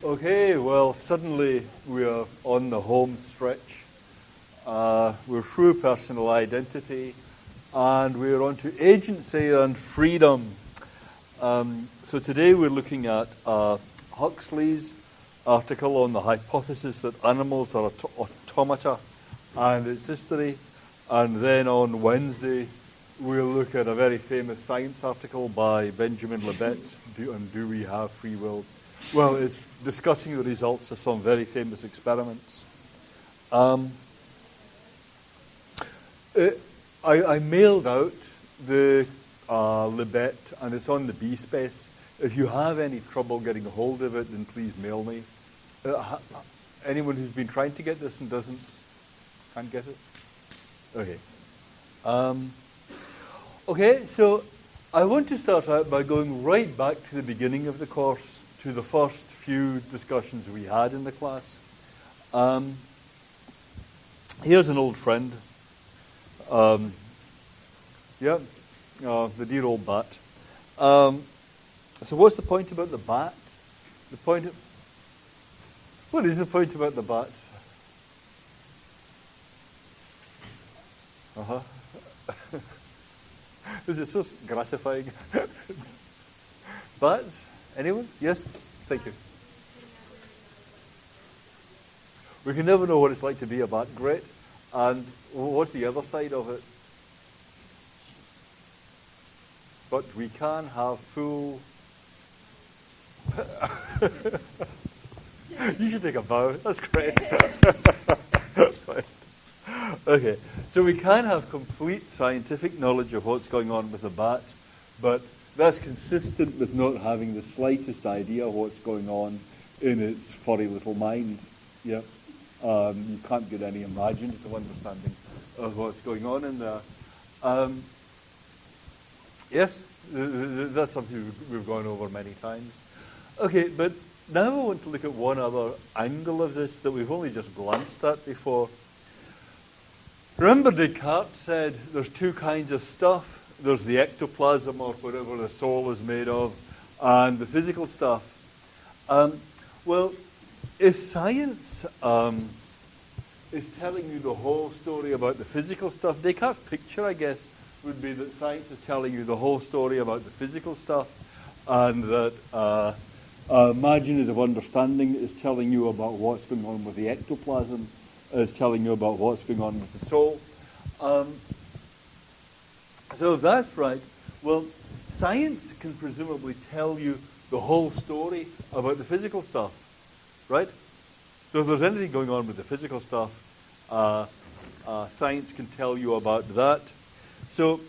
Okay, well, suddenly we are on the home stretch. We're through personal identity, and we're on to agency and freedom. So today we're looking at Huxley's article on the hypothesis that animals are automata and its history. And then on Wednesday, we'll look at a very famous science article by Benjamin Libet, Do We Have Free Will? Well, it's discussing the results of some very famous experiments. I mailed out the Libet, and it's on the B-Space. If you have any trouble getting a hold of it, then please mail me. Anyone who's been trying to get this and can't get it? Okay. Okay, so I want to start out by going right back to the beginning of the course, to the first few discussions we had in the class. Here's an old friend. The dear old bat. So what's the point about the bat? What is the point about the bat? Is it so gratifying? Bats? Anyone? Yes? Thank you. We can never know what it's like to be a bat. Great. And what's the other side of it? But we can have full... You should take a bow. That's great. Okay, so we can have complete scientific knowledge of what's going on with a bat, but that's consistent with not having the slightest idea of what's going on in its furry little mind. Yeah, you can't get any imaginative understanding of what's going on in there. Yes, that's something we've gone over many times. Okay, but now I want to look at one other angle of this that we've only just glanced at before. Remember Descartes said there's two kinds of stuff. There's the ectoplasm, or whatever the soul is made of, and the physical stuff. Well, if science is telling you the whole story about the physical stuff, Descartes' picture, I guess, would be that science is telling you the whole story about the physical stuff, and that imaginative understanding is telling you about what's going on with the ectoplasm, is telling you about what's going on with the soul. So if that's right, well, science can presumably tell you the whole story about the physical stuff, right? So if there's anything going on with the physical stuff, science can tell you about that. So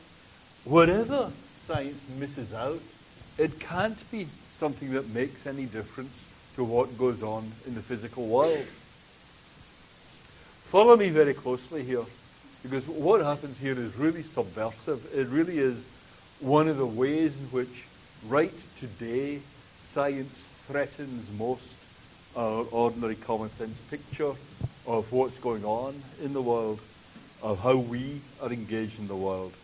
whatever science misses out, it can't be something that makes any difference to what goes on in the physical world. Follow me very closely here, because what happens here is really subversive. It really is one of the ways in which, right today, science threatens most our ordinary common sense picture of what's going on in the world, of how we are engaged in the world.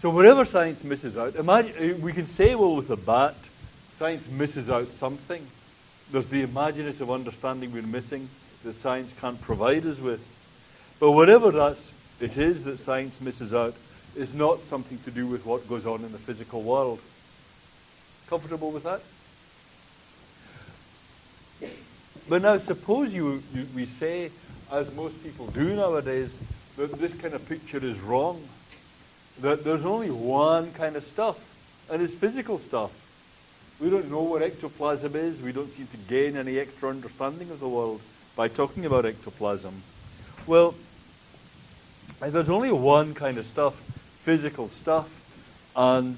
So whatever science misses out, imagine, we can say, well, with a bat, science misses out something. There's the imaginative understanding we're missing that science can't provide us with. But whatever it is that science misses out is not something to do with what goes on in the physical world. Comfortable with that? But now suppose we say, as most people do nowadays, that this kind of picture is wrong. That there's only one kind of stuff, and it's physical stuff. We don't know what ectoplasm is. We don't seem to gain any extra understanding of the world by talking about ectoplasm. Well, there's only one kind of stuff, physical stuff, and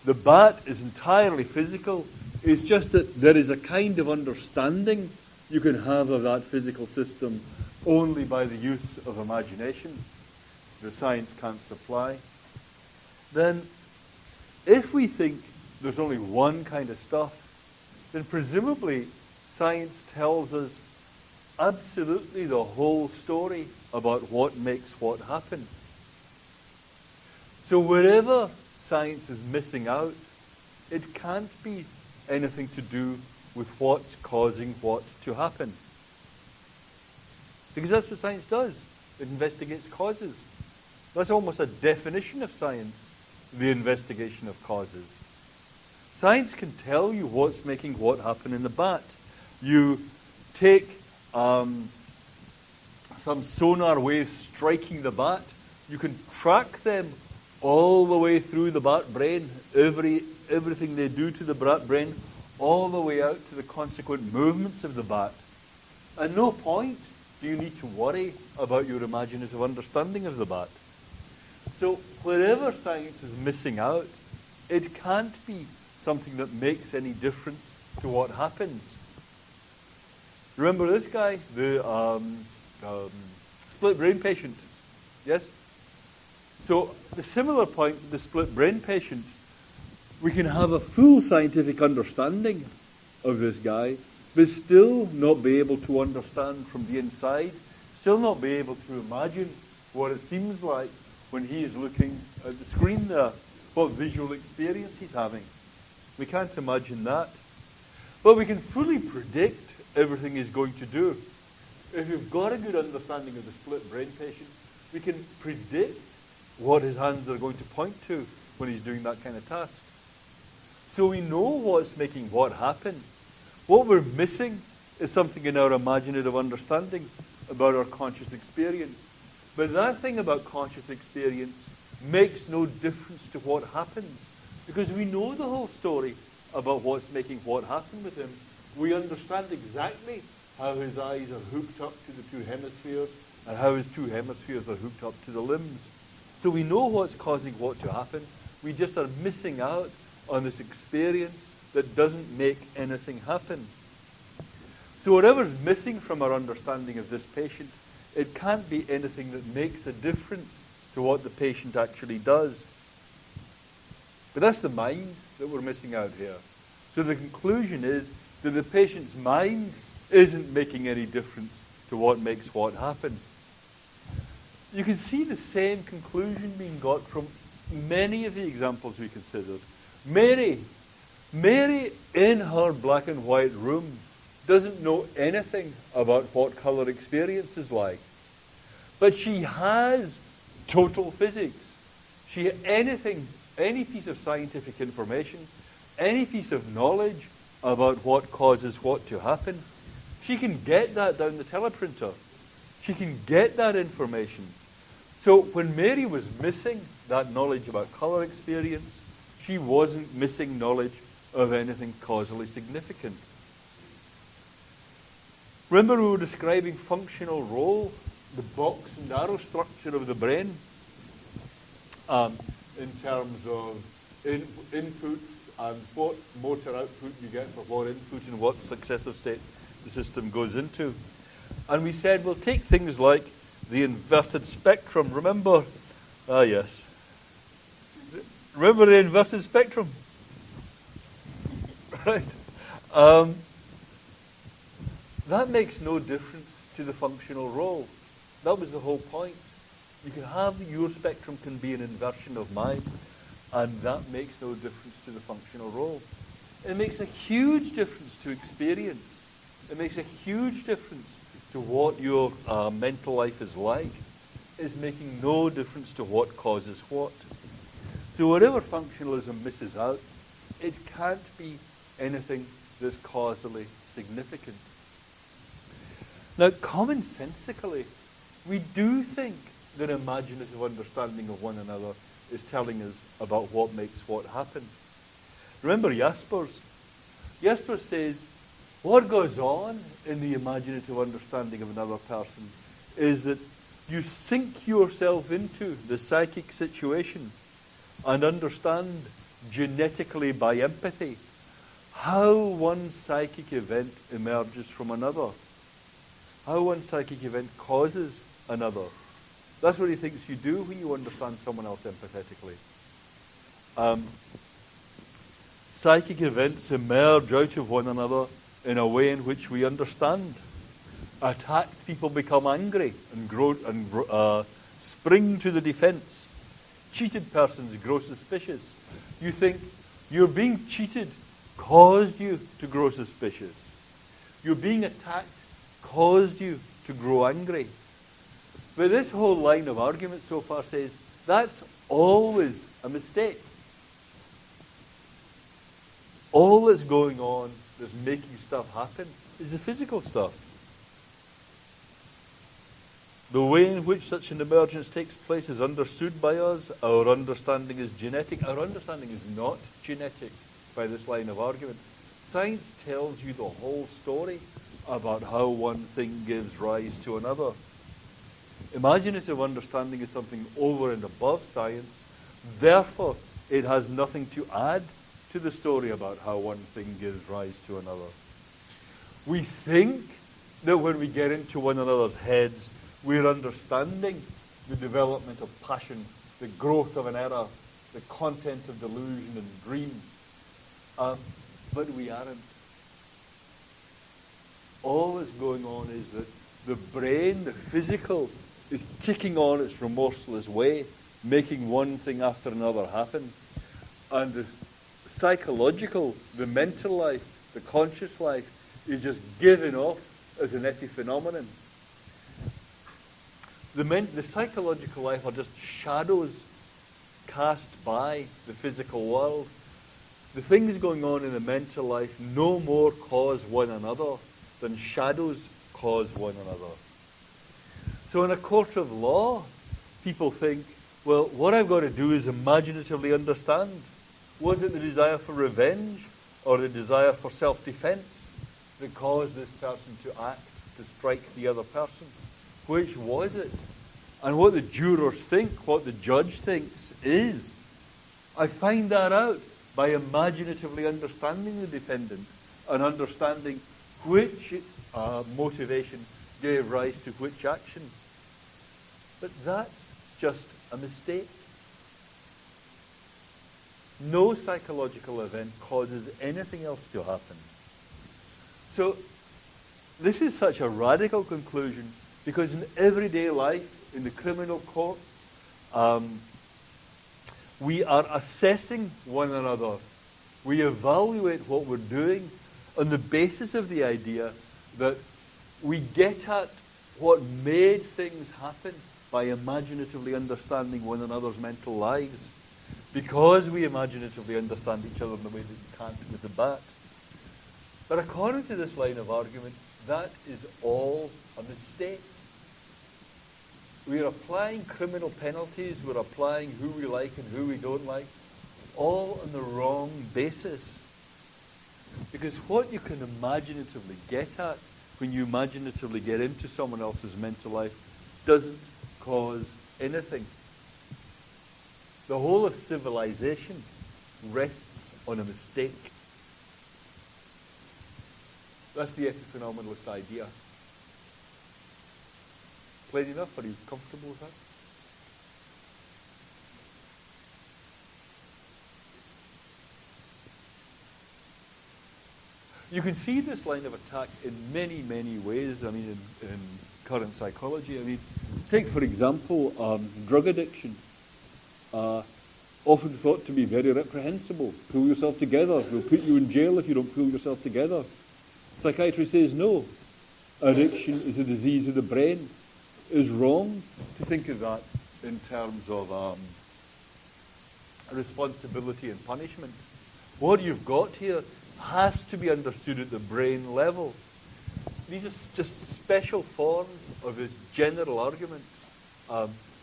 the bat is entirely physical. It's just that there is a kind of understanding you can have of that physical system only by the use of imagination that science can't supply. Then, if we think there's only one kind of stuff, then presumably science tells us absolutely the whole story about what makes what happen. So wherever science is missing out, it can't be anything to do with what's causing what to happen. Because that's what science does. It investigates causes. That's almost a definition of science, the investigation of causes. Science can tell you what's making what happen in the bat. You take some sonar waves striking the bat. You can track them all the way through the bat brain, everything they do to the bat brain, all the way out to the consequent movements of the bat. At no point do you need to worry about your imaginative understanding of the bat. So wherever science is missing out, it can't be something that makes any difference to what happens. Remember this guy, the split brain patient? Yes? So the similar point with the split brain patient, we can have a full scientific understanding of this guy, but still not be able to understand from the inside, still not be able to imagine what it seems like when he is looking at the screen there, what visual experience he's having. We can't imagine that. But we can fully predict everything he's going to do. If we've got a good understanding of the split brain patient, we can predict what his hands are going to point to when he's doing that kind of task. So we know what's making what happen. What we're missing is something in our imaginative understanding about our conscious experience. But that thing about conscious experience makes no difference to what happens, because we know the whole story about what's making what happen with him. We understand exactly how his eyes are hooked up to the two hemispheres and how his two hemispheres are hooked up to the limbs. So we know what's causing what to happen. We just are missing out on this experience that doesn't make anything happen. So whatever's missing from our understanding of this patient, it can't be anything that makes a difference to what the patient actually does. But that's the mind that we're missing out here. So the conclusion is that the patient's mind isn't making any difference to what makes what happen. You can see the same conclusion being got from many of the examples we considered. Mary in her black and white room doesn't know anything about what color experience is like. But she has total physics. Any piece of scientific information, any piece of knowledge about what causes what to happen, she can get that down the teleprinter. She can get that information. So when Mary was missing that knowledge about color experience, she wasn't missing knowledge of anything causally significant. Remember we were describing functional role, the box and arrow structure of the brain, in terms of inputs and what motor output you get for what input and what successive state the system goes into. And we said, well, take things like the inverted spectrum. Remember? Yes. Remember the inverted spectrum? Right. That makes no difference to the functional role. That was the whole point. You can have your spectrum can be an inversion of mine, and that makes no difference to the functional role. It makes a huge difference to experience. It makes a huge difference to what your mental life is like. It's making no difference to what causes what. So whatever functionalism misses out, it can't be anything that's causally significant. Now, commonsensically, we do think that imaginative understanding of one another is telling us about what makes what happen. Remember Jaspers? Jaspers says, what goes on in the imaginative understanding of another person is that you sink yourself into the psychic situation and understand genetically by empathy how one psychic event emerges from another, how one psychic event causes another. That's what he thinks you do when you understand someone else empathetically. Psychic events emerge out of one another in a way in which we understand. Attacked people become angry and spring to the defense. Cheated persons grow suspicious. You think you're being cheated caused you to grow suspicious. Your being attacked caused you to grow angry. But this whole line of argument so far says that's always a mistake. All that's going on that's making stuff happen is the physical stuff. The way in which such an emergence takes place is understood by us. Our understanding is genetic. Our understanding is not genetic by this line of argument. Science tells you the whole story about how one thing gives rise to another. Imaginative understanding is something over and above science. Therefore, it has nothing to add to the story about how one thing gives rise to another. We think that when we get into one another's heads, we're understanding the development of passion, the growth of an error, the content of delusion and dream. But we aren't. All that's going on is that the brain, the physical, is ticking on its remorseless way, making one thing after another happen. And the psychological, the mental life, the conscious life, is just given off as an epiphenomenon. The psychological life are just shadows cast by the physical world. The things going on in the mental life no more cause one another than shadows cause one another. So in a court of law, people think, well, what I've got to do is imaginatively understand. Was it the desire for revenge or the desire for self-defense that caused this person to act, to strike the other person? Which was it? And what the jurors think, what the judge thinks is, I find that out by imaginatively understanding the defendant and understanding which motivation gave rise to which action. But that's just a mistake. No psychological event causes anything else to happen. So this is such a radical conclusion because in everyday life, in the criminal courts, we are assessing one another. We evaluate what we're doing on the basis of the idea that we get at what made things happen by imaginatively understanding one another's mental lives. Because we imaginatively understand each other in the way that we can't with the bat. But according to this line of argument, that is all a mistake. We are applying criminal penalties, we're applying who we like and who we don't like, all on the wrong basis. Because what you can imaginatively get at when you imaginatively get into someone else's mental life doesn't cause anything. The whole of civilization rests on a mistake. That's the epiphenomenalist idea. Plain enough? Are you comfortable with that? You can see this line of attack in many, many ways. I mean, in current psychology. I mean, take, for example, drug addiction. Often thought to be very reprehensible. Pull yourself together. We'll put you in jail if you don't pull yourself together. Psychiatry says no. Addiction is a disease of the brain. It's wrong to think of that in terms of responsibility and punishment. What you've got here has to be understood at the brain level. These are just special forms of this general argument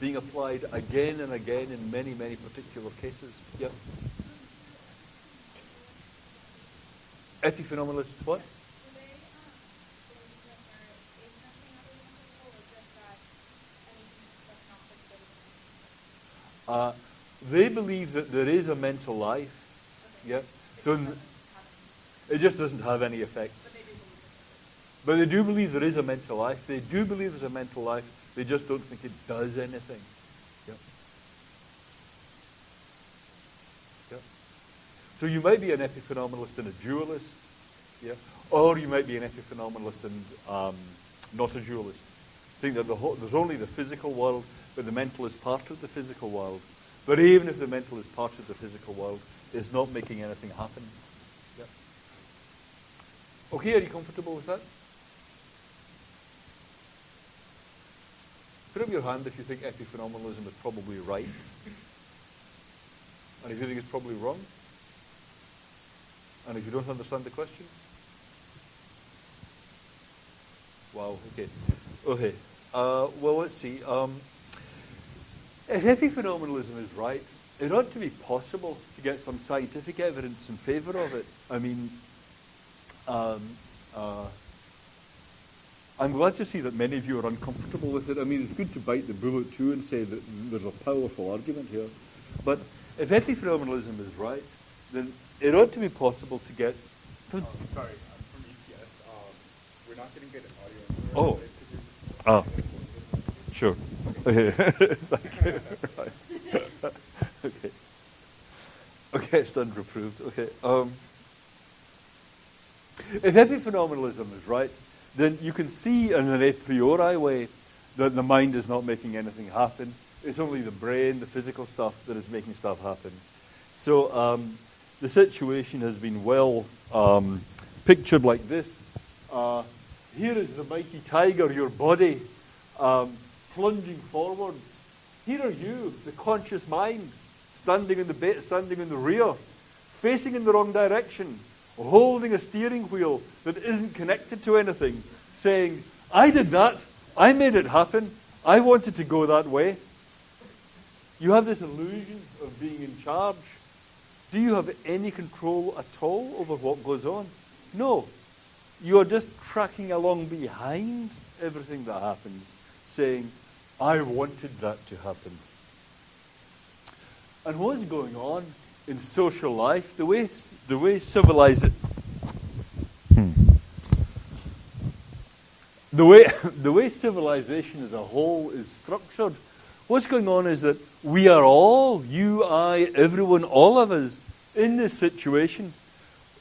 being applied again and again in many, many particular cases. Yep. Epiphenomenalists, what? They believe that there is a mental life. Yeah. So it just doesn't have any effects. But they do believe there is a mental life. They do believe there's a mental life. They just don't think it does anything. Yeah. Yeah. So you might be an epiphenomenalist and a dualist. Yeah. Or you might be an epiphenomenalist and not a dualist. Think that there's only the physical world, but the mental is part of the physical world. But even if the mental is part of the physical world, it's not making anything happen. Yeah. Okay, are you comfortable with that? Put up your hand if you think epiphenomenalism is probably right. And if you think it's probably wrong. And if you don't understand the question. Wow, okay. Okay. Well, let's see. If epiphenomenalism is right, it ought to be possible to get some scientific evidence in favor of it. I mean, I'm glad to see that many of you are uncomfortable with it. I mean, it's good to bite the bullet too and say that there's a powerful argument here. But if epiphenomenalism is right, then it ought to be possible to get... Sorry, I'm from ETS. We're not going to get audio. Sure. Okay. Thank you. Right. Okay. Okay, stand reproved. Okay. If epiphenomenalism is right, then you can see in an a priori way that the mind is not making anything happen. It's only the brain, the physical stuff, that is making stuff happen. So the situation has been well pictured like this. Here is the mighty tiger, your body, plunging forwards. Here are you, the conscious mind, standing in the rear, facing in the wrong direction, holding a steering wheel that isn't connected to anything, saying, I did that, I made it happen, I wanted to go that way. You have this illusion of being in charge. Do you have any control at all over what goes on? No. You are just tracking along behind everything that happens, saying, I wanted that to happen. And what's going on in social life, the way civilized the way civilization as a whole is structured, what's going on is that we are all, you, I, everyone, all of us, in this situation,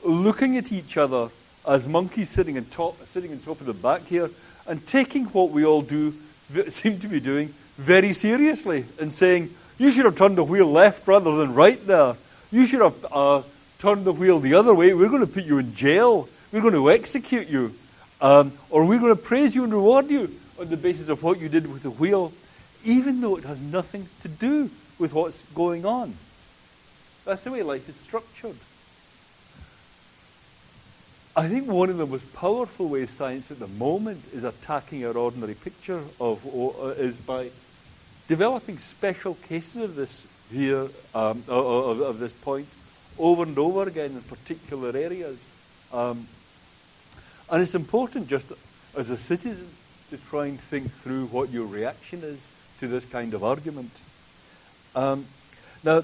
looking at each other as monkeys sitting on top of the back here, and taking what we all seem to be doing very seriously, and saying, you should have turned the wheel left rather than right there. You should have turned the wheel the other way. We're going to put you in jail. We're going to execute you. Or we're going to praise you and reward you on the basis of what you did with the wheel, even though it has nothing to do with what's going on. That's the way life is structured. I think one of the most powerful ways science at the moment is attacking our ordinary picture is by developing special cases of this here, of this point, over and over again in particular areas. And it's important just as a citizen to try and think through what your reaction is to this kind of argument. Now,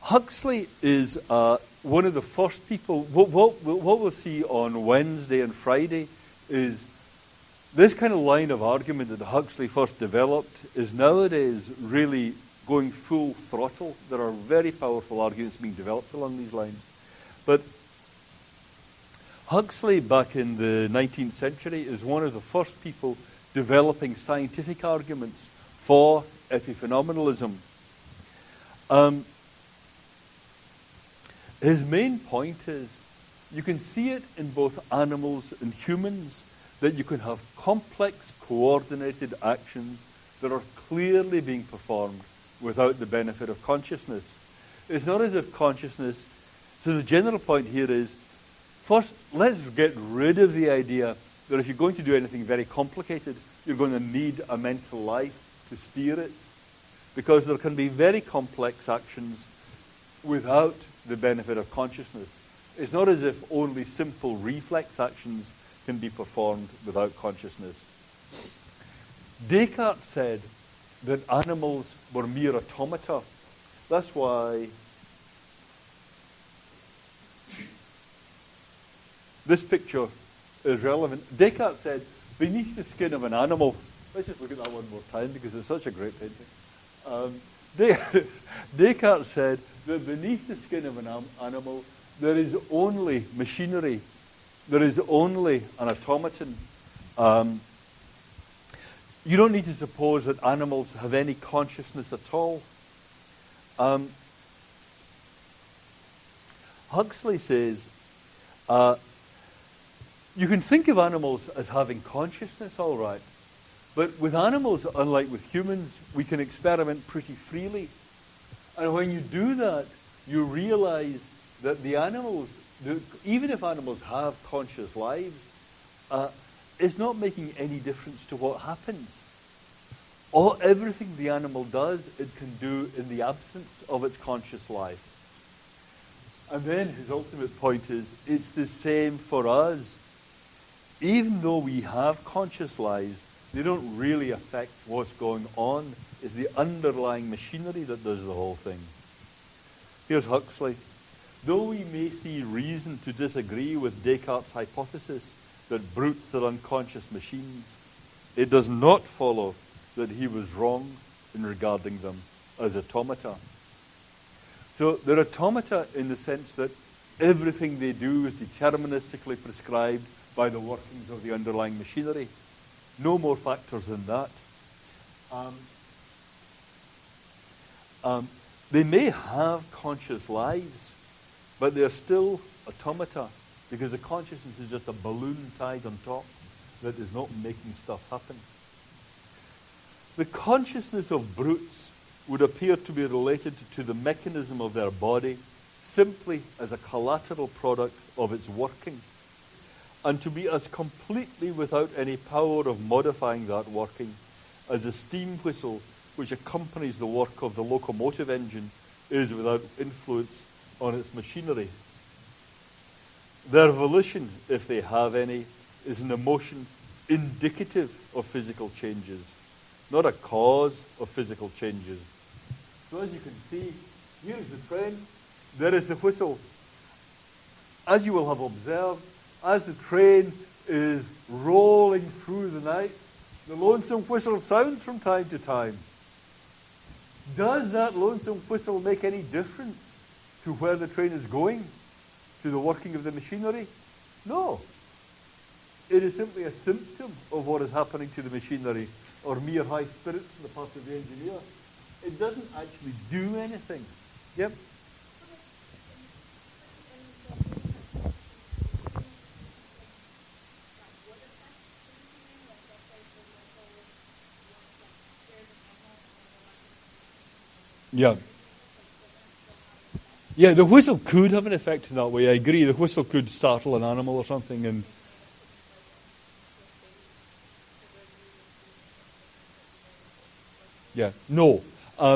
Huxley is one of the first people. What we'll see on Wednesday and Friday is this kind of line of argument that Huxley first developed is nowadays really going full throttle. There are very powerful arguments being developed along these lines. But Huxley, back in the 19th century, is one of the first people developing scientific arguments for epiphenomenalism. His main point is, you can see it in both animals and humans, that you can have complex, coordinated actions that are clearly being performed without the benefit of consciousness. It's not as if consciousness... So the general point here is, first, let's get rid of the idea that if you're going to do anything very complicated, you're going to need a mental life to steer it. Because there can be very complex actions without the benefit of consciousness. It's not as if only simple reflex actions can be performed without consciousness. Descartes said that animals were mere automata. That's why this picture is relevant. Descartes said, beneath the skin of an animal, let's just look at that one more time because it's such a great painting. Descartes said that beneath the skin of an animal, there is only machinery. There is only an automaton. You don't need to suppose that animals have any consciousness at all. Huxley says, You can think of animals as having consciousness, all right. But with animals, unlike with humans, we can experiment pretty freely. And when you do that, you realize that the animals, even if animals have conscious lives, it's not making any difference to what happens. Everything the animal does, it can do in the absence of its conscious life. And then his ultimate point is, it's the same for us. Even though we have conscious lives, they don't really affect what's going on. It's the underlying machinery that does the whole thing. Here's Huxley. Though we may see reason to disagree with Descartes' hypothesis that brutes are unconscious machines, it does not follow that he was wrong in regarding them as automata. So they're automata in the sense that everything they do is deterministically prescribed by the workings of the underlying machinery. No more factors than that. They may have conscious lives, but they're still automata, because the consciousness is just a balloon tied on top that is not making stuff happen. The consciousness of brutes would appear to be related to the mechanism of their body simply as a collateral product of its working, and to be as completely without any power of modifying that working as a steam whistle which accompanies the work of the locomotive engine is without influence on its machinery. Their volition, if they have any, is an emotion indicative of physical changes, not a cause of physical changes. So as you can see, here's the train, there is the whistle. As you will have observed, as the train is rolling through the night, the lonesome whistle sounds from time to time. Does that lonesome whistle make any difference to where the train is going, to the working of the machinery? No. It is simply a symptom of what is happening to the machinery, or mere high spirits on the part of the engineer. It doesn't actually do anything. Yep. Yeah. Yeah, the whistle could have an effect in that way. I agree. The whistle could startle an animal or something, and yeah, no. No.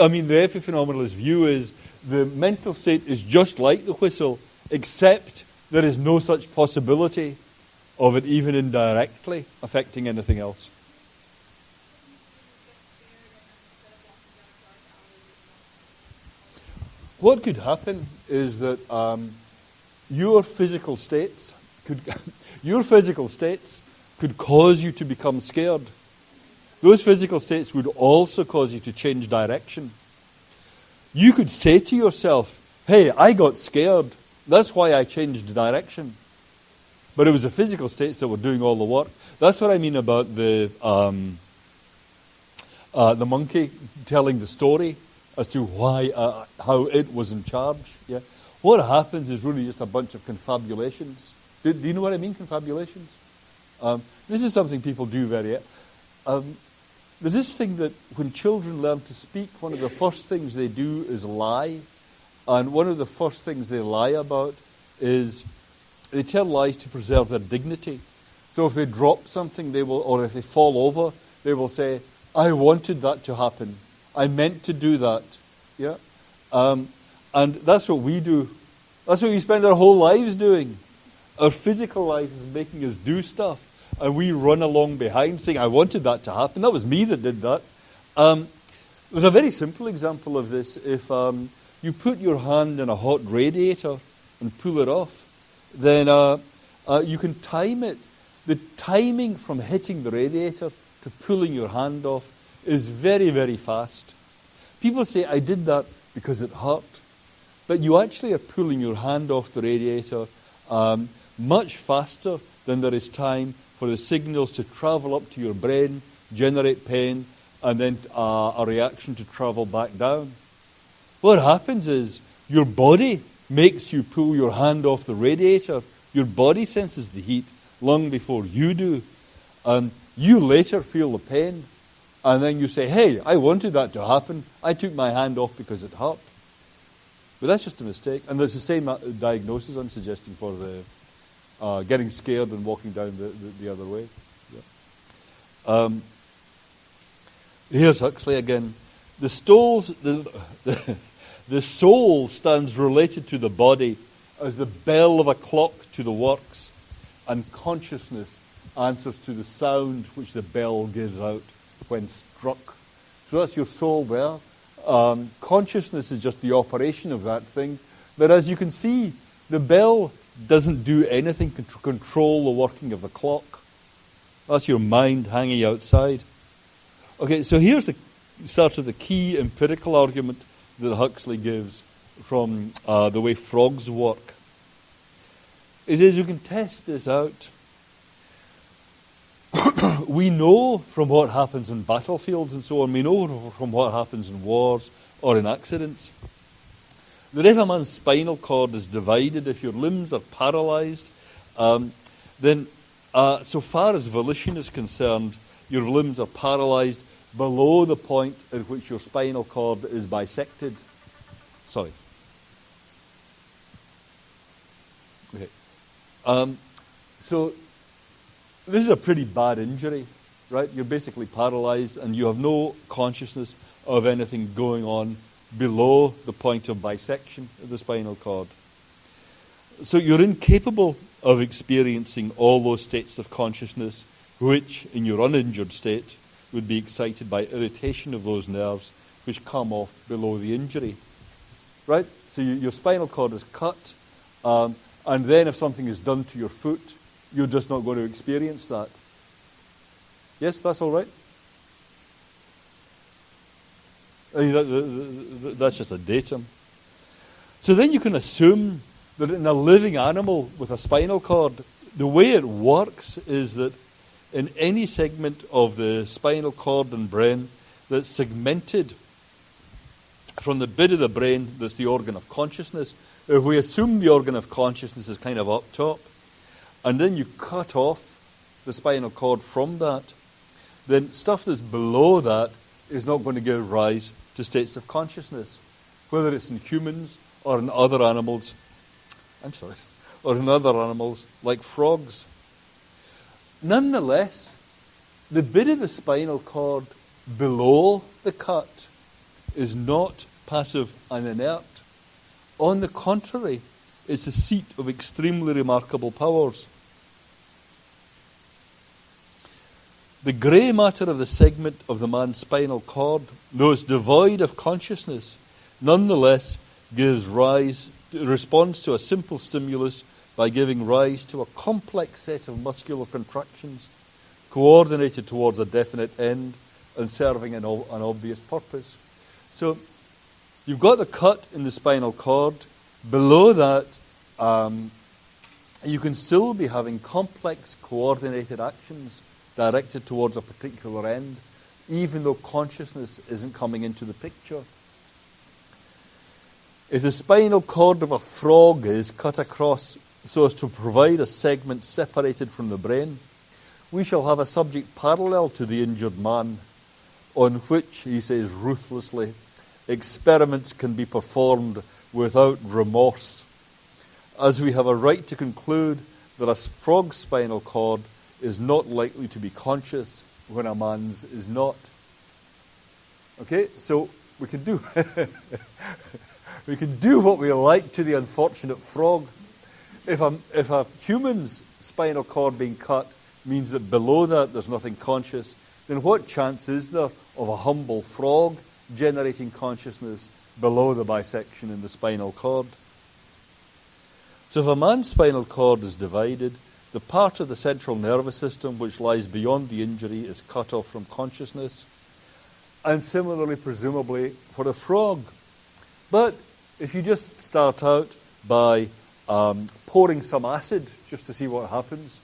I mean, the epiphenomenalist view is the mental state is just like the whistle, except there is no such possibility of it even indirectly affecting anything else. What could happen is that your physical states could cause you to become scared. Those physical states would also cause you to change direction. You could say to yourself, hey, I got scared. That's why I changed direction. But it was the physical states that were doing all the work. That's what I mean about the monkey telling the story as to why, how it was in charge. Yeah. What happens is really just a bunch of confabulations. Do you know what I mean, confabulations? This is something people do very... there's this thing that when children learn to speak, one of the first things they do is lie. And one of the first things they lie about is they tell lies to preserve their dignity. So if they drop something, they will, or if they fall over, they will say, I wanted that to happen. I meant to do that. Yeah? And that's what we do. That's what we spend our whole lives doing. Our physical life is making us do stuff. And we run along behind saying, I wanted that to happen. That was me that did that. There's a very simple example of this. If you put your hand in a hot radiator and pull it off, then you can time it. The timing from hitting the radiator to pulling your hand off is very, very fast. People say, I did that because it hurt. But you actually are pulling your hand off the radiator much faster than there is time for the signals to travel up to your brain, generate pain, and then a reaction to travel back down. What happens is your body makes you pull your hand off the radiator Your body senses the heat long before you do. And you later feel the pain. And then you say, hey, I wanted that to happen. I took my hand off because it hurt. But that's just a mistake. And there's the same diagnosis I'm suggesting for the getting scared and walking down the other way. Yeah. Here's Huxley again. The soul stands related to the body as the bell of a clock to the works, and consciousness answers to the sound which the bell gives out when struck. So that's your soul there. Consciousness is just the operation of that thing. But as you can see, the bell doesn't do anything to control the working of the clock. That's your mind hanging outside. Okay, so here's the sort of the key empirical argument that Huxley gives from the way frogs work. It says you can test this out. We know from what happens in battlefields and so on, we know from what happens in wars or in accidents, that if a man's spinal cord is divided, if your limbs are paralyzed, then so far as volition is concerned, your limbs are paralyzed below the point at which your spinal cord is bisected. Sorry. Okay. So this is a pretty bad injury, right? You're basically paralyzed and you have no consciousness of anything going on below the point of bisection of the spinal cord. So you're incapable of experiencing all those states of consciousness which, in your uninjured state, would be excited by irritation of those nerves which come off below the injury. Right? So your spinal cord is cut, and then if something is done to your foot, you're just not going to experience that. Yes, that's all right? I mean, that's just a datum. So then you can assume that in a living animal with a spinal cord, the way it works is that in any segment of the spinal cord and brain that's segmented from the bit of the brain that's the organ of consciousness, if we assume the organ of consciousness is kind of up top, and then you cut off the spinal cord from that, then stuff that's below that is not going to give rise to states of consciousness, whether it's in humans or in other animals. Or in other animals like frogs. Nonetheless, the bit of the spinal cord below the cut is not passive and inert. On the contrary, it's a seat of extremely remarkable powers. The grey matter of the segment of the man's spinal cord, though it's devoid of consciousness, nonetheless responds to a simple stimulus by giving rise to a complex set of muscular contractions coordinated towards a definite end and serving an obvious purpose. So you've got the cut in the spinal cord. Below that, you can still be having complex coordinated actions directed towards a particular end, even though consciousness isn't coming into the picture. If the spinal cord of a frog is cut across so as to provide a segment separated from the brain, we shall have a subject parallel to the injured man, on which, he says ruthlessly, experiments can be performed without remorse, as we have a right to conclude that a frog's spinal cord is not likely to be conscious when a man's is not. Okay, so we can do we can do what we like to the unfortunate frog. If a human's spinal cord being cut means that below that there's nothing conscious, then what chance is there of a humble frog generating consciousness below the bisection in the spinal cord? So if a man's spinal cord is divided, the part of the central nervous system which lies beyond the injury is cut off from consciousness, and similarly, presumably, for a frog. But if you just start out by pouring some acid just to see what happens,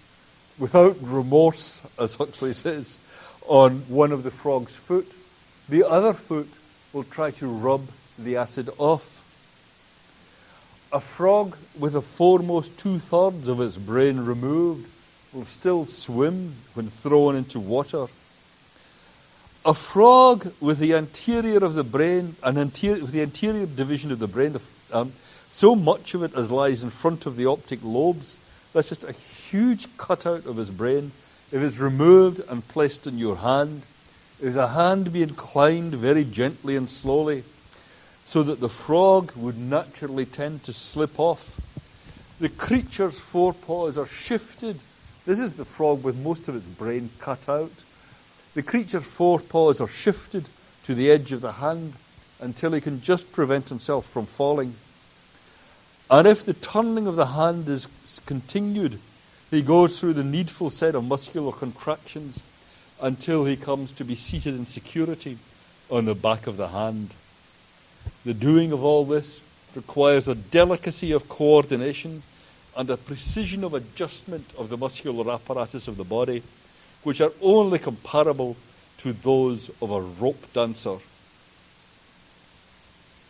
without remorse, as Huxley says, on one of the frog's foot, the other foot will try to rub the acid off. A frog with the foremost 2/3 of its brain removed will still swim when thrown into water. A frog with the anterior of the brain, with the anterior division of the brain, so much of it as lies in front of the optic lobes, that's just a huge cutout of his brain. If it's removed and placed in your hand, if the hand be inclined very gently and slowly, so that the frog would naturally tend to slip off, the creature's forepaws are shifted. This is the frog with most of its brain cut out. The creature's forepaws are shifted to the edge of the hand until he can just prevent himself from falling. And if the turning of the hand is continued, he goes through the needful set of muscular contractions until he comes to be seated in security on the back of the hand. The doing of all this requires a delicacy of coordination and a precision of adjustment of the muscular apparatus of the body, which are only comparable to those of a rope dancer.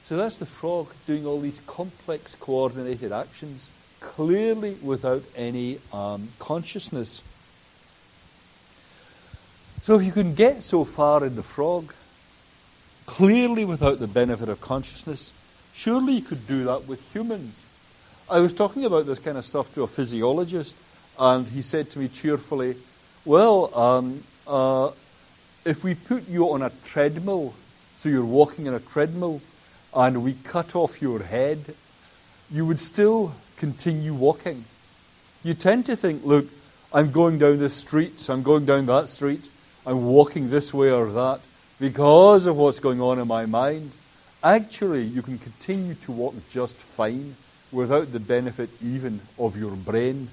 So that's the frog doing all these complex coordinated actions, clearly without any consciousness. So if you can get so far in the frog, clearly without the benefit of consciousness, surely you could do that with humans. I was talking about this kind of stuff to a physiologist, and he said to me cheerfully, well, if we put you on a treadmill, so you're walking on a treadmill, and we cut off your head, you would still continue walking. You tend to think, look, I'm going down this street, I'm going down that street, I'm walking this way or that, because of what's going on in my mind. Actually, you can continue to walk just fine without the benefit even of your brain.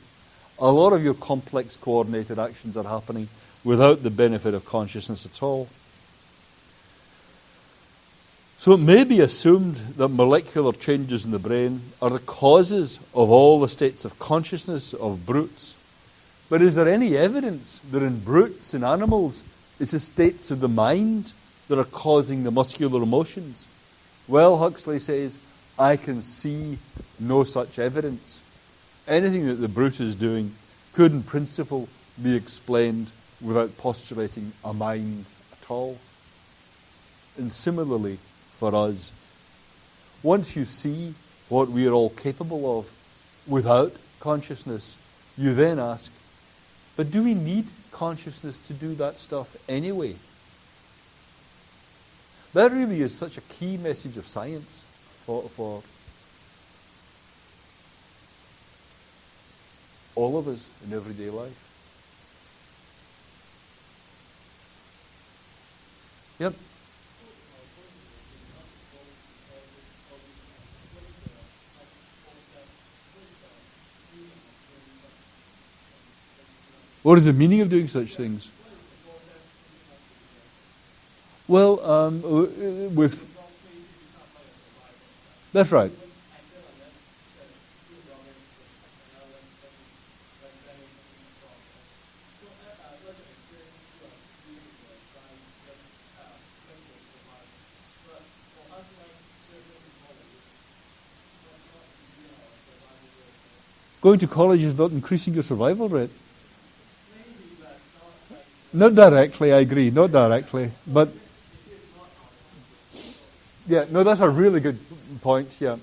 A lot of your complex coordinated actions are happening without the benefit of consciousness at all. So it may be assumed that molecular changes in the brain are the causes of all the states of consciousness of brutes. But is there any evidence that in brutes, in animals, it's the states of the mind that are causing the muscular emotions? Well, Huxley says, I can see no such evidence. Anything that the brute is doing could in principle be explained without postulating a mind at all. And similarly, for us, once you see what we are all capable of without consciousness, you then ask, but do we need consciousness to do that stuff anyway? That really is such a key message of science for all of us in everyday life. Yep. What is the meaning of doing such things? Well, that's right. Going to college is not increasing your survival rate. Not directly, I agree, not directly. But, yeah, no, that's a really good point, yeah.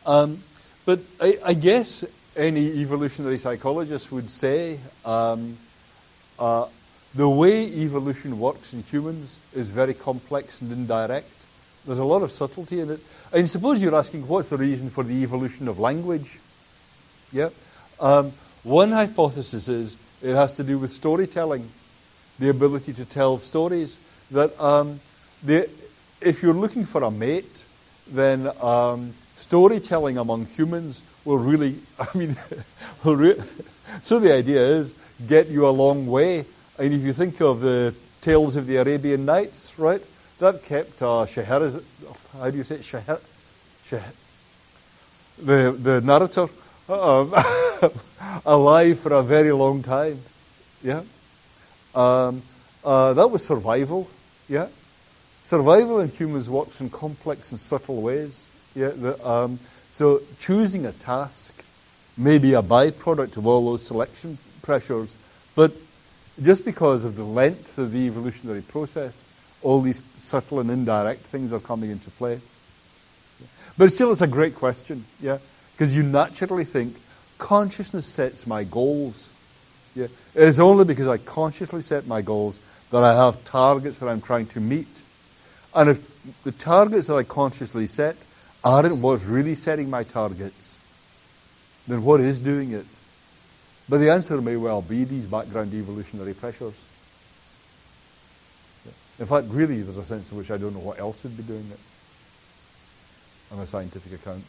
But I guess any evolutionary psychologist would say the way evolution works in humans is very complex and indirect. There's a lot of subtlety in it. And suppose you're asking, what's the reason for the evolution of language? Yeah. One hypothesis is it has to do with storytelling. The ability to tell stories. That if you're looking for a mate, then storytelling among humans will really, so the idea is get you a long way. And if you think of the tales of the Arabian Nights, right, that kept Scheherazade, how do you say it? The narrator alive for a very long time. Yeah. That was survival, yeah. Survival in humans works in complex and subtle ways, yeah. So choosing a task may be a byproduct of all those selection pressures, but just because of the length of the evolutionary process, all these subtle and indirect things are coming into play. But still, it's a great question, yeah, because you naturally think, consciousness sets my goals. Yeah, it is only because I consciously set my goals that I have targets that I'm trying to meet. And if the targets that I consciously set aren't what's really setting my targets, then what is doing it? But the answer may well be these background evolutionary pressures. In fact, really, there's a sense in which I don't know what else would be doing it on a scientific account.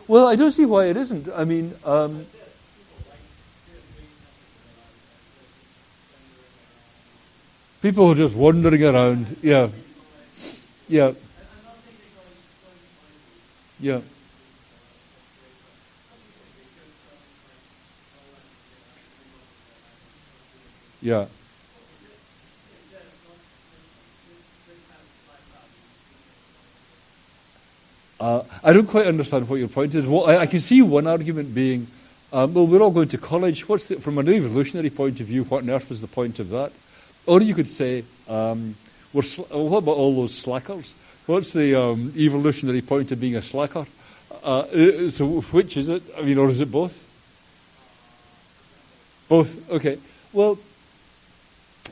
Well, I don't see why it isn't. I mean, people are just wandering around. Yeah. Yeah. Yeah. Yeah. I don't quite understand what your point is. Well, I can see one argument being, well, we're all going to college. From an evolutionary point of view, what on earth is the point of that? Or you could say, what about all those slackers? What's the evolutionary point of being a slacker? So which is it? I mean, or is it both? Both. Okay. Well,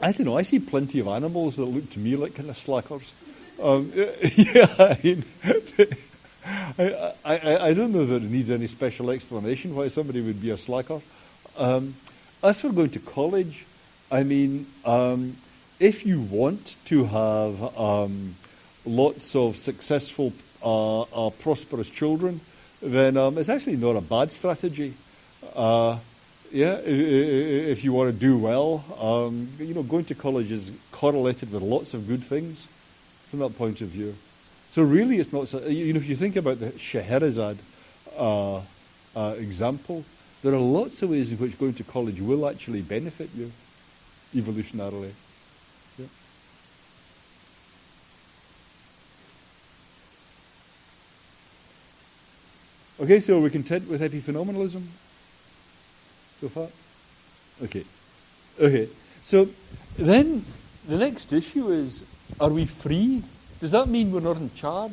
I don't know. I see plenty of animals that look to me like kind of slackers. Yeah, I mean, I don't know that it needs any special explanation why somebody would be a slacker. As for going to college, I mean, if you want to have lots of successful, prosperous children, then it's actually not a bad strategy. Yeah, if you want to do well, going to college is correlated with lots of good things from that point of view. So really, it's not. If you think about the Scheherazade example, there are lots of ways in which going to college will actually benefit you evolutionarily. Yeah. Okay, so we're content with epiphenomenalism so far? Okay. So then the next issue is, are we free? Does that mean we're not in charge?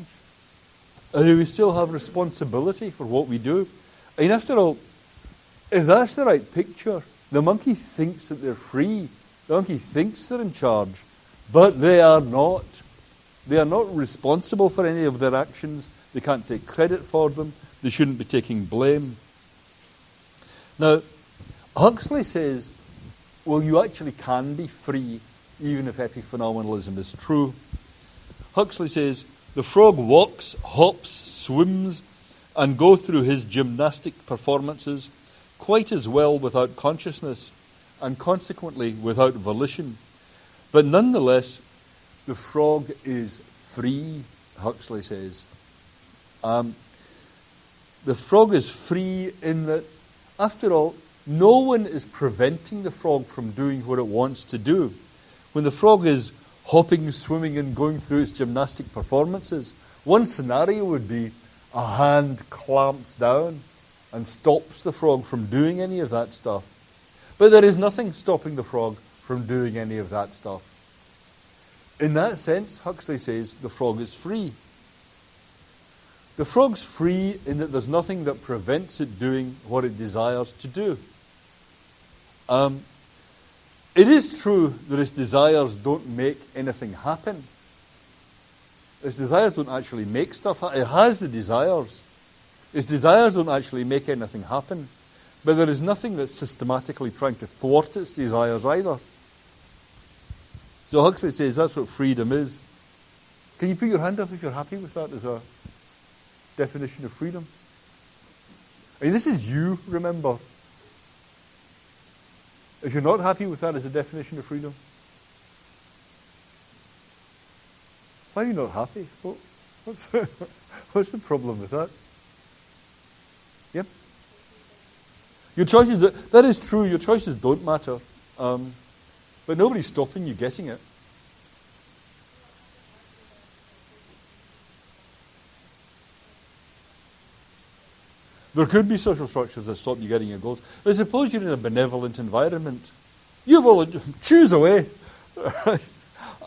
Or do we still have responsibility for what we do? I mean, after all, if that's the right picture, the monkey thinks that they're free. The monkey thinks they're in charge, but they are not. They are not responsible for any of their actions. They can't take credit for them. They shouldn't be taking blame. Now, Huxley says, well, you actually can be free, even if epiphenomenalism is true. Huxley says, the frog walks, hops, swims, and goes through his gymnastic performances quite as well without consciousness, and consequently without volition. But nonetheless, the frog is free, Huxley says. The frog is free in that, after all, no one is preventing the frog from doing what it wants to do. When the frog is hopping, swimming, and going through its gymnastic performances, one scenario would be a hand clamps down and stops the frog from doing any of that stuff. But there is nothing stopping the frog from doing any of that stuff. In that sense, Huxley says the frog is free. The frog's free in that there's nothing that prevents it doing what it desires to do. It is true that its desires don't make anything happen. Its desires don't actually make stuff happen. It has the desires. Its desires don't actually make anything happen. But there is nothing that's systematically trying to thwart its desires either. So Huxley says that's what freedom is. Can you put your hand up if you're happy with that as a definition of freedom? I mean, this is you, remember. If you're not happy with that as a definition of freedom, why are you not happy? What's the problem with that? Yep. Your choices, that is true, your choices don't matter. But nobody's stopping you getting it. There could be social structures that stop you getting your goals. But suppose you're in a benevolent environment. You will choose away.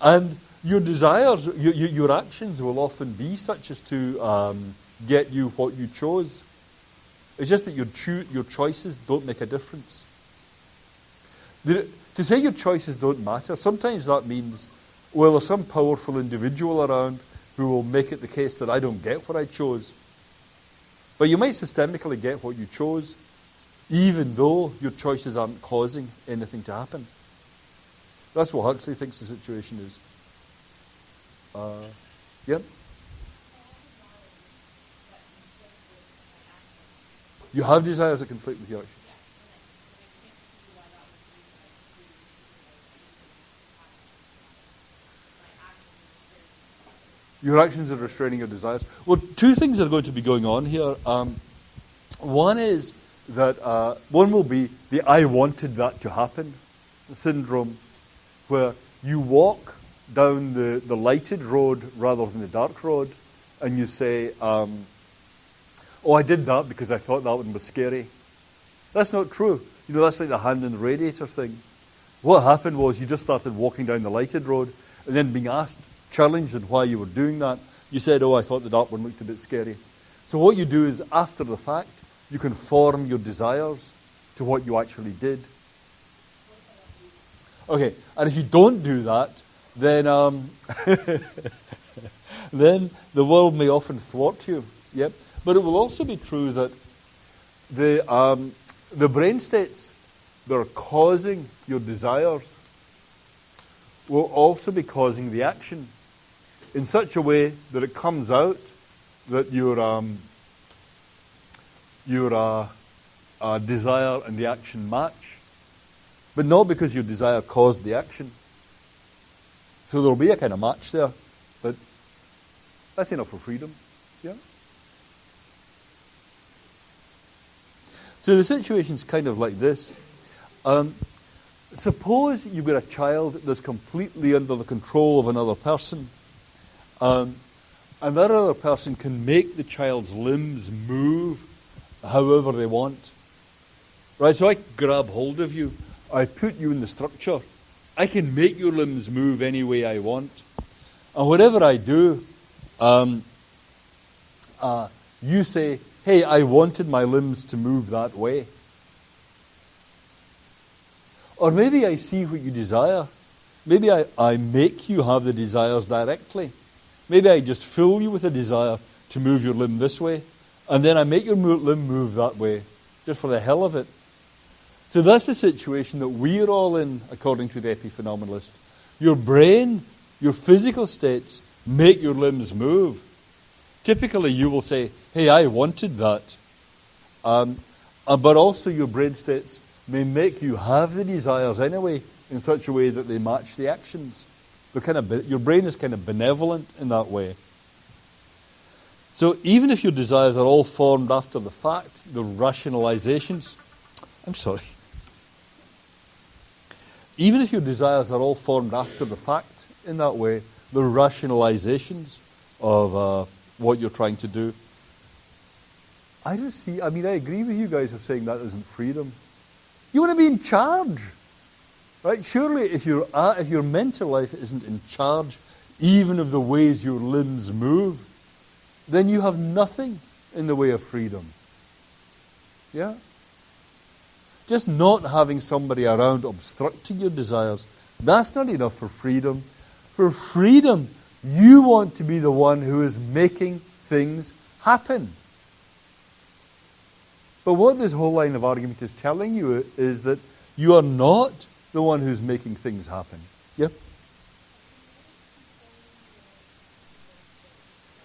And your desires, your actions will often be such as to get you what you chose. It's just that your choices don't make a difference. To say your choices don't matter, sometimes that means, well, there's some powerful individual around who will make it the case that I don't get what I chose. But you might systemically get what you chose, even though your choices aren't causing anything to happen. That's what Huxley thinks the situation is. Yep. You have desires that conflict with your actions. Your actions are restraining your desires. Well, two things are going to be going on here. One is that one will be the I wanted that to happen syndrome, where you walk down the lighted road rather than the dark road, and you say, oh, I did that because I thought that one was scary. That's not true. You know, that's like the hand in the radiator thing. What happened was you just started walking down the lighted road, and then being challenged on why you were doing that, you said, oh, I thought the dark one looked a bit scary. So what you do is, after the fact, you conform your desires to what you actually did. Okay, and if you don't do that, then then the world may often thwart you. Yep. But it will also be true that the brain states that are causing your desires will also be causing the action in such a way that it comes out that your desire and the action match, but not because your desire caused the action. So there will be a kind of match there, but that's enough for freedom. Yeah. So the situation's kind of like this. Suppose you've got a child that's completely under the control of another person, and that other person can make the child's limbs move however they want. Right, so I grab hold of you, I put you in the structure, I can make your limbs move any way I want. And whatever I do, you say, hey, I wanted my limbs to move that way. Or maybe I see what you desire. Maybe I make you have the desires directly. Maybe I just fill you with a desire to move your limb this way, and then I make your limb move that way, just for the hell of it. So that's the situation that we're all in, according to the Epiphenomenalist. Your brain, your physical states, make your limbs move. Typically you will say, hey, I wanted that. But also your brain states may make you have the desires anyway in such a way that they match the actions. Your brain is kind of benevolent in that way. So even if your desires are all formed after the fact, the rationalizations, even if your desires are all formed after the fact in that way, the rationalizations of what you're trying to do, I agree with you guys of saying that isn't freedom. You want to be in charge. Right? Surely if your mental life isn't in charge even of the ways your limbs move, then you have nothing in the way of freedom. Yeah? Just not having somebody around obstructing your desires, that's not enough for freedom. For freedom, you want to be the one who is making things happen. But what this whole line of argument is telling you is that you are not the one who's making things happen. Yep.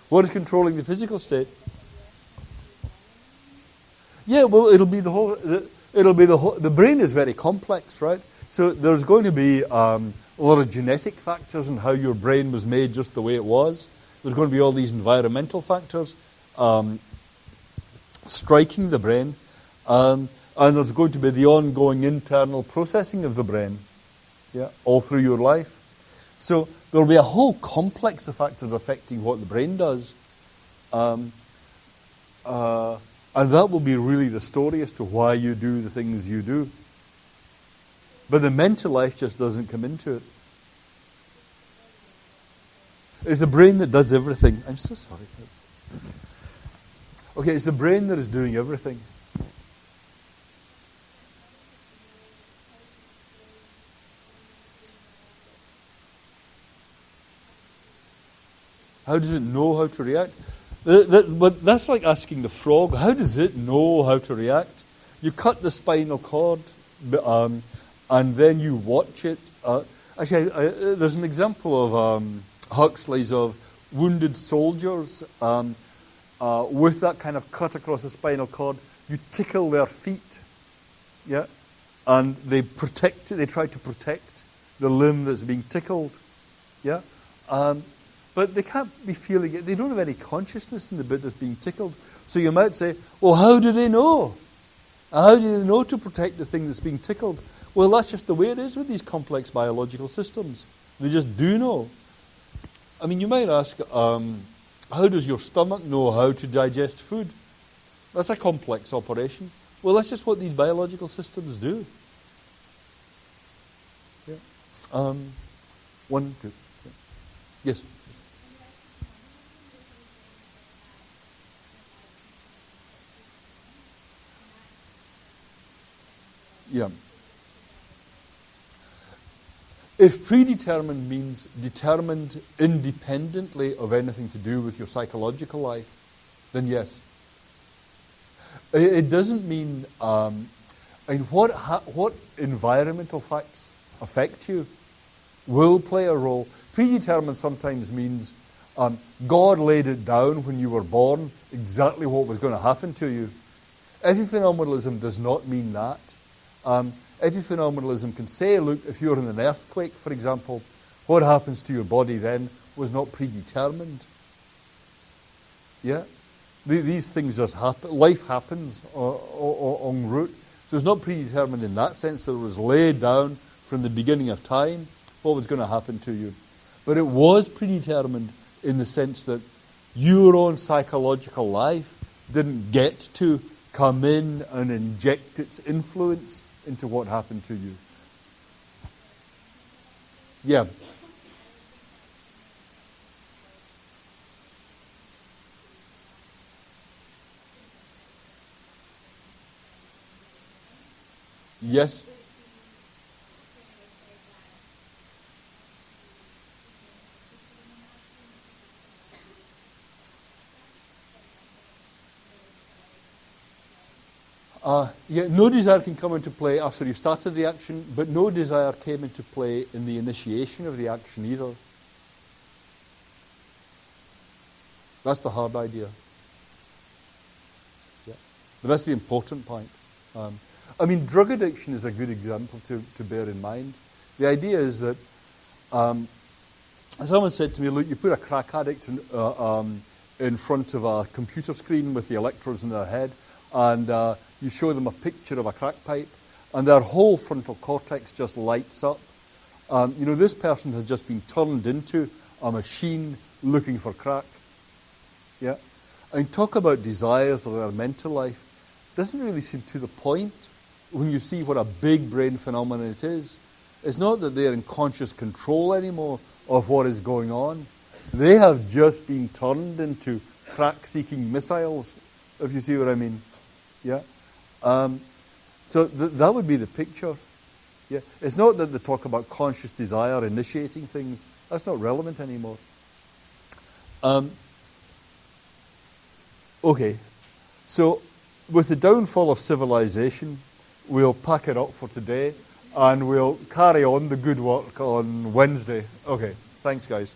What is controlling the physical state? Yeah, well, the brain is very complex, right? So there's going to be a lot of genetic factors in how your brain was made just the way it was. There's going to be all these environmental factors striking the brain. And there's going to be the ongoing internal processing of the brain, all through your life. So there'll be a whole complex of factors affecting what the brain does. And And that will be really the story as to why you do the things you do. But the mental life just doesn't come into it. It's the brain that does everything. I'm so sorry. Okay, it's the brain that is doing everything. How does it know how to react? But that's like asking the frog, how does it know how to react? You cut the spinal cord, and then you watch it. Actually, there's an example of Huxley's of wounded soldiers with that kind of cut across the spinal cord. You tickle their feet, yeah, and they protect it. They try to protect the limb that's being tickled, yeah. But they can't be feeling it. They don't have any consciousness in the bit that's being tickled. So you might say, well, how do they know? How do they know to protect the thing that's being tickled? Well, that's just the way it is with these complex biological systems. They just do know. I mean, you might ask, how does your stomach know how to digest food? That's a complex operation. Well, that's just what these biological systems do. Yeah. 1, 2. Yeah. Yes. Yeah. If predetermined means determined independently of anything to do with your psychological life, then yes. It doesn't mean what environmental facts affect you will play a role. Predetermined sometimes means God laid it down when you were born exactly what was going to happen to you. Epiphenomenalism does not mean that. Epiphenomenalism can say, look, if you're in an earthquake, for example, what happens to your body then was not predetermined. Yeah? These things just happen. Life happens en route. So it's not predetermined in that sense that it was laid down from the beginning of time what was going to happen to you. But it was predetermined in the sense that your own psychological life didn't get to come in and inject its influence into what happened to you. Yeah. Yes. No desire can come into play after you started the action, but no desire came into play in the initiation of the action either. That's the hard idea. Yeah. But that's the important point. I mean, drug addiction is a good example to bear in mind. The idea is that someone said to me, look, you put a crack addict in front of a computer screen with the electrodes in their head, and you show them a picture of a crack pipe, and their whole frontal cortex just lights up. This person has just been turned into a machine looking for crack. Yeah, and talk about desires of their mental life doesn't really seem to the point when you see what a big brain phenomenon it is. It's not that they're in conscious control anymore of what is going on. They have just been turned into crack-seeking missiles, if you see what I mean. Yeah. So that would be the picture. Yeah. It's not that they talk about conscious desire initiating things. That's not relevant anymore. Okay. So with the downfall of civilization, we'll pack it up for today and we'll carry on the good work on Wednesday. Okay. Thanks, guys.